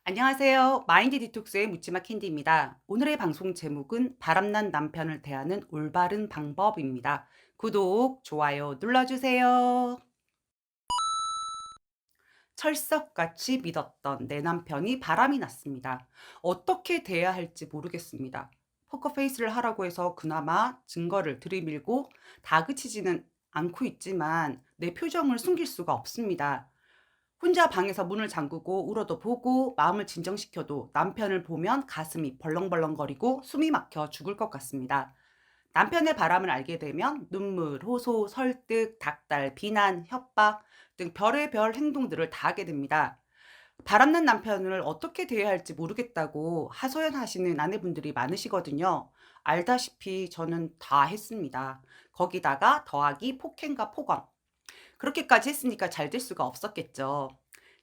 안녕하세요. 마인드 디톡스의 묻지마 캔디입니다. 오늘의 방송 제목은 바람난 남편을 대하는 올바른 방법입니다. 구독, 좋아요 눌러주세요. 철석같이 믿었던 내 남편이 바람이 났습니다. 어떻게 대해야 할지 모르겠습니다. 포커페이스를 하라고 해서 그나마 증거를 들이밀고 다그치지는 않고 있지만 내 표정을 숨길 수가 없습니다. 혼자 방에서 문을 잠그고 울어도 보고 마음을 진정시켜도 남편을 보면 가슴이 벌렁벌렁거리고 숨이 막혀 죽을 것 같습니다. 남편의 바람을 알게 되면 눈물, 호소, 설득, 닥달, 비난, 협박 등 별의별 행동들을 다 하게 됩니다. 바람난 남편을 어떻게 대해야 할지 모르겠다고 하소연하시는 아내분들이 많으시거든요. 알다시피 저는 다 했습니다. 거기다가 더하기 폭행과 폭언. 그렇게까지 했으니까 잘 될 수가 없었겠죠.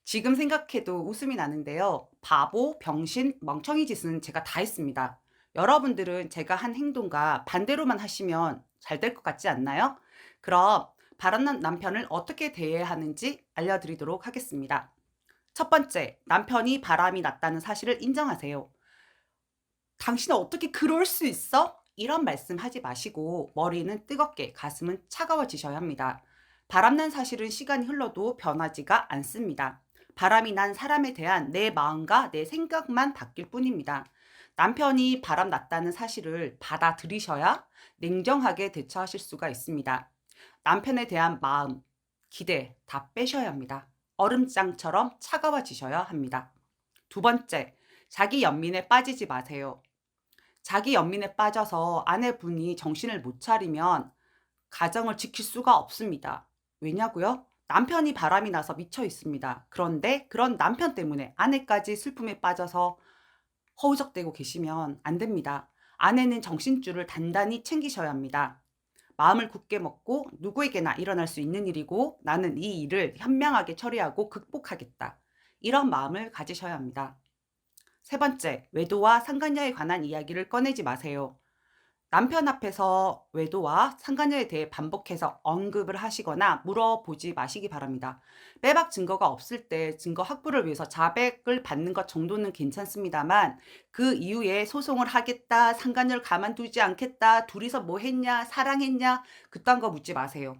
지금 생각해도 웃음이 나는데요. 바보, 병신, 멍청이 짓은 제가 다 했습니다. 여러분들은 제가 한 행동과 반대로만 하시면 잘 될 것 같지 않나요? 그럼 바람난 남편을 어떻게 대해야 하는지 알려드리도록 하겠습니다. 첫 번째, 남편이 바람이 났다는 사실을 인정하세요. 당신은 어떻게 그럴 수 있어? 이런 말씀 하지 마시고 머리는 뜨겁게 가슴은 차가워지셔야 합니다. 바람난 사실은 시간이 흘러도 변하지가 않습니다. 바람이 난 사람에 대한 내 마음과 내 생각만 바뀔 뿐입니다. 남편이 바람 났다는 사실을 받아들이셔야 냉정하게 대처하실 수가 있습니다. 남편에 대한 마음, 기대 다 빼셔야 합니다. 얼음장처럼 차가워지셔야 합니다. 두 번째, 자기 연민에 빠지지 마세요. 자기 연민에 빠져서 아내분이 정신을 못 차리면 가정을 지킬 수가 없습니다. 왜냐고요? 남편이 바람이 나서 미쳐 있습니다. 그런데 그런 남편 때문에 아내까지 슬픔에 빠져서 허우적대고 계시면 안 됩니다. 아내는 정신줄을 단단히 챙기셔야 합니다. 마음을 굳게 먹고 누구에게나 일어날 수 있는 일이고 나는 이 일을 현명하게 처리하고 극복하겠다. 이런 마음을 가지셔야 합니다. 세 번째, 외도와 상간녀에 관한 이야기를 꺼내지 마세요. 남편 앞에서 외도와 상간녀에 대해 반복해서 언급을 하시거나 물어보지 마시기 바랍니다. 빼박 증거가 없을 때 증거 확보를 위해서 자백을 받는 것 정도는 괜찮습니다만 그 이후에 소송을 하겠다, 상간녀를 가만두지 않겠다, 둘이서 뭐 했냐, 사랑했냐, 그딴 거 묻지 마세요.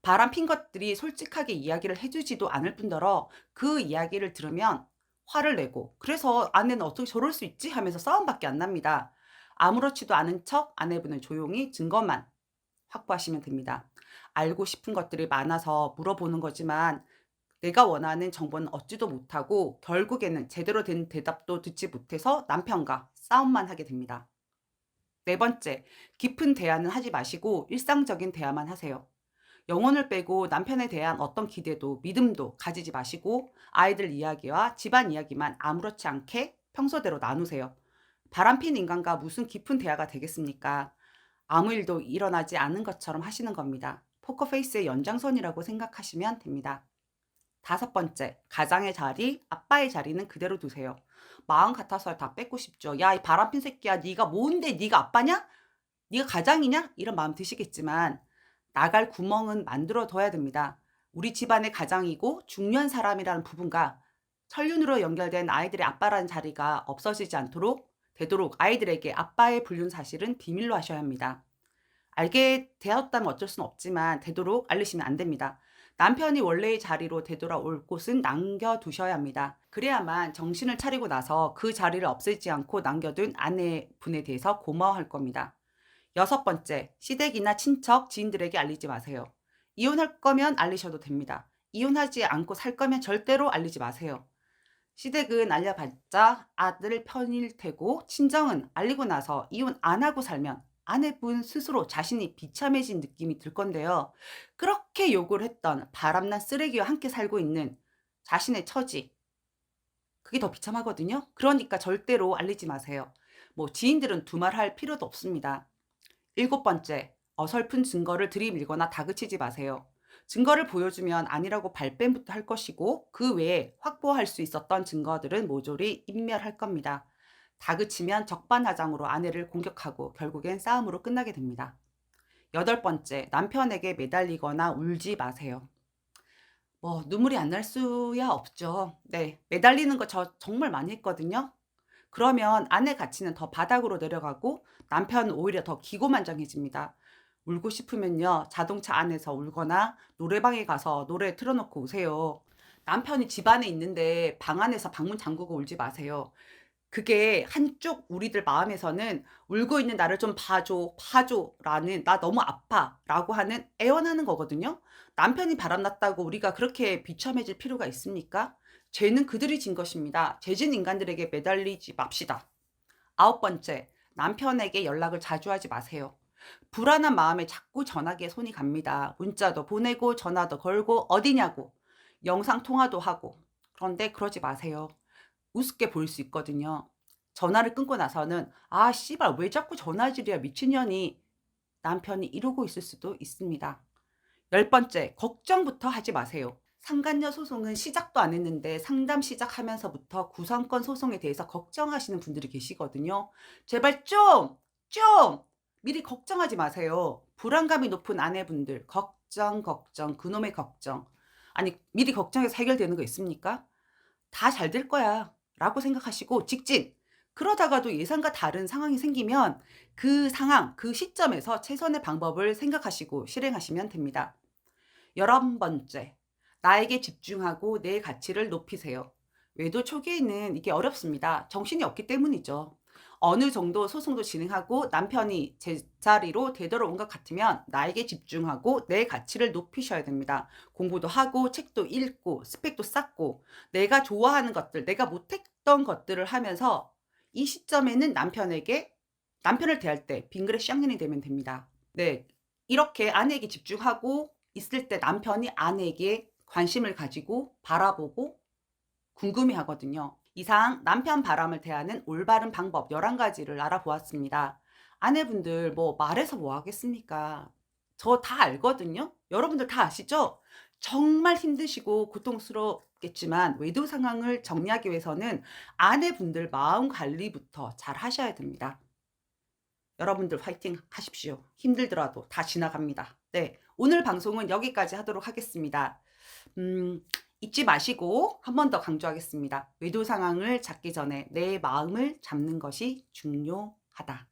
바람 핀 것들이 솔직하게 이야기를 해주지도 않을 뿐더러 그 이야기를 들으면 화를 내고 그래서 아내는 어떻게 저럴 수 있지 하면서 싸움밖에 안 납니다. 아무렇지도 않은 척 아내분은 조용히 증거만 확보하시면 됩니다. 알고 싶은 것들이 많아서 물어보는 거지만 내가 원하는 정보는 얻지도 못하고 결국에는 제대로 된 대답도 듣지 못해서 남편과 싸움만 하게 됩니다. 네 번째, 깊은 대화는 하지 마시고 일상적인 대화만 하세요. 영혼을 빼고 남편에 대한 어떤 기대도 믿음도 가지지 마시고 아이들 이야기와 집안 이야기만 아무렇지 않게 평소대로 나누세요. 바람핀 인간과 무슨 깊은 대화가 되겠습니까? 아무 일도 일어나지 않은 것처럼 하시는 겁니다. 포커페이스의 연장선이라고 생각하시면 됩니다. 다섯 번째, 가장의 자리, 아빠의 자리는 그대로 두세요. 마음 같아서 다 뺏고 싶죠. 야, 이 바람핀 새끼야, 네가 뭔데 네가 아빠냐? 네가 가장이냐? 이런 마음 드시겠지만 나갈 구멍은 만들어 둬야 됩니다. 우리 집안의 가장이고 중요한 사람이라는 부분과 천륜으로 연결된 아이들의 아빠라는 자리가 없어지지 않도록 되도록 아이들에게 아빠의 불륜 사실은 비밀로 하셔야 합니다. 알게 되었다면 어쩔 수는 없지만 되도록 알리시면 안 됩니다. 남편이 원래의 자리로 되돌아올 곳은 남겨두셔야 합니다. 그래야만 정신을 차리고 나서 그 자리를 없애지 않고 남겨둔 아내분에 대해서 고마워할 겁니다. 여섯 번째, 시댁이나 친척, 지인들에게 알리지 마세요. 이혼할 거면 알리셔도 됩니다. 이혼하지 않고 살 거면 절대로 알리지 마세요. 시댁은 알려봤자 아들 편일 테고 친정은 알리고 나서 이혼 안 하고 살면 아내분 스스로 자신이 비참해진 느낌이 들 건데요. 그렇게 욕을 했던 바람난 쓰레기와 함께 살고 있는 자신의 처지, 그게 더 비참하거든요. 그러니까 절대로 알리지 마세요. 뭐 지인들은 두말할 필요도 없습니다. 일곱 번째, 어설픈 증거를 들이밀거나 다그치지 마세요. 증거를 보여주면 아니라고 발뺌부터 할 것이고 그 외에 확보할 수 있었던 증거들은 모조리 인멸할 겁니다. 다그치면 적반하장으로 아내를 공격하고 결국엔 싸움으로 끝나게 됩니다. 여덟 번째, 남편에게 매달리거나 울지 마세요. 뭐 눈물이 안 날 수야 없죠. 네. 매달리는 거 저 정말 많이 했거든요. 그러면 아내 가치는 더 바닥으로 내려가고 남편은 오히려 더 기고만장해집니다. 울고 싶으면요, 자동차 안에서 울거나 노래방에 가서 노래 틀어 놓고 우세요. 남편이 집 안에 있는데 방 안에서 방문 잠그고 울지 마세요. 그게 한쪽 우리들 마음에서는 '울고 있는 나를 좀 봐줘, 봐줘.'라는 '나 너무 아파.'라고 하는 애원하는 거거든요. 남편이 바람 났다고 우리가 그렇게 비참해질 필요가 있습니까? 죄는 그들이 진 것입니다. 죄진 인간들에게 매달리지 맙시다. 아홉 번째, 남편에게 연락을 자주 하지 마세요. 불안한 마음에 자꾸 전화기에 손이 갑니다. 문자도 보내고 전화도 걸고 어디냐고 영상 통화도 하고. 그런데 그러지 마세요. 우습게 보일 수 있거든요. 전화를 끊고 나서는 '아 씨발 왜 자꾸 전화질이야 미친년이.' 남편이 이러고 있을 수도 있습니다. 열 번째, 걱정부터 하지 마세요. 상간녀 소송은 시작도 안 했는데 상담 시작하면서부터 구성권 소송에 대해서 걱정하시는 분들이 계시거든요. 제발 좀 미리 걱정하지 마세요. 불안감이 높은 아내분들 걱정, 그놈의 걱정. 아니 미리 걱정해서 해결되는 거 있습니까? 다 잘 될 거야 라고 생각하시고 직진. 그러다가도 예상과 다른 상황이 생기면 그 상황, 그 시점에서 최선의 방법을 생각하시고 실행하시면 됩니다. 11번째, 나에게 집중하고 내 가치를 높이세요. 외도 초기에는 이게 어렵습니다. 정신이 없기 때문이죠. 어느 정도 소송도 진행하고 남편이 제자리로 되돌아온 것 같으면 나에게 집중하고 내 가치를 높이셔야 됩니다. 공부도 하고 책도 읽고 스펙도 쌓고 내가 좋아하는 것들, 내가 못했던 것들을 하면서 이 시점에는 남편을 대할 때 빙그레 쌍년이 되면 됩니다. 네. 이렇게 아내에게 집중하고 있을 때 남편이 아내에게 관심을 가지고 바라보고 궁금해하거든요. 이상 남편 바람을 대하는 올바른 방법 11가지를 알아보았습니다. 아내분들 뭐 말해서 뭐 하겠습니까? 저 다 알거든요. 여러분들 다 아시죠? 정말 힘드시고 고통스럽겠지만 외도 상황을 정리하기 위해서는 아내분들 마음 관리부터 잘 하셔야 됩니다. 여러분들 화이팅 하십시오. 힘들더라도 다 지나갑니다. 네. 오늘 방송은 여기까지 하도록 하겠습니다. 음, 잊지 마시고 한 번 더 강조하겠습니다. 외도 상황을 잡기 전에 내 마음을 잡는 것이 중요하다.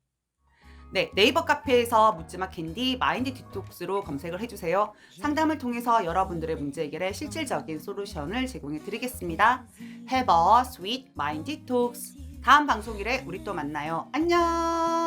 네, 네이버 카페에서 묻지마 캔디 마인드 디톡스로 검색을 해주세요. 상담을 통해서 여러분들의 문제 해결에 실질적인 솔루션을 제공해 드리겠습니다. Have a sweet mind detox. 다음 방송일에 우리 또 만나요. 안녕.